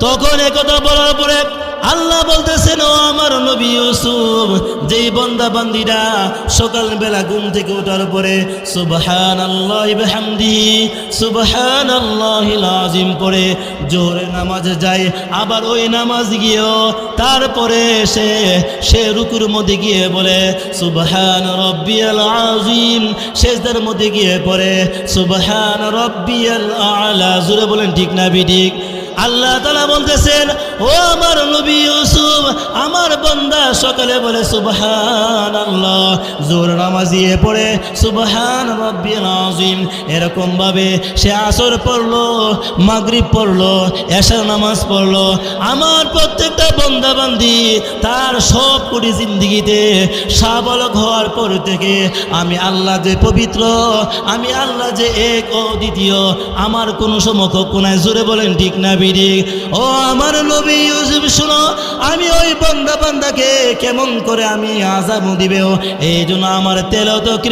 তখন একথা বলার পরে আল্লাহ বলতেছেন, ও আমার নবী ইউসুফ, যেই বান্দা বান্দীরা সকালবেলা ঘুম থেকে ওঠার পরে সুবহানাল্লাহি বিহামদিহি সুবহানাল্লাহিল আযীম পড়ে জোহরের নামাজে যায়, আবার ওই নামাজ গিয়েও তারপরে সে রুকুর মধ্যে গিয়ে বলে সুবহান রাব্বিয়াল আযীম, সিজদার মধ্যে গিয়ে পড়ে সুবহান রাব্বিয়াল আ'লা। জোরে বলেন ঠিক না বিঠিক? আল্লাহ তাআলা বলতেছেন, ও আমার নবী ইউসুফ, আমার বান্দা সকালে বলে সুবহানাল্লাহ, জোহর নামাজ দিয়ে পড়ে সুবহান রাব্বিয়াল আযীম, এরকম ভাবে সে আসর পড়লো, মাগরিব পড়লো, এশার নামাজ পড়লো। আমার প্রত্যেকটা বান্দা বান্দি তার সব কোটি জিন্দেগিতে সাবলক হওয়ার পর থেকে আমি আল্লাহ যে পবিত্র, আমি আল্লাহ যে এক ও দ্বিতীয়, আমার কোনো সমকক্ষ নাই। জোরে বলেন ঠিক না বিঠিক? ও আমার নবী ইউসুফ শুনো, আমি ওই বান্দা বান্দাকে কেমন করে আমি আযাব দিবেও, এই জন্য আমার তেলাওয়াত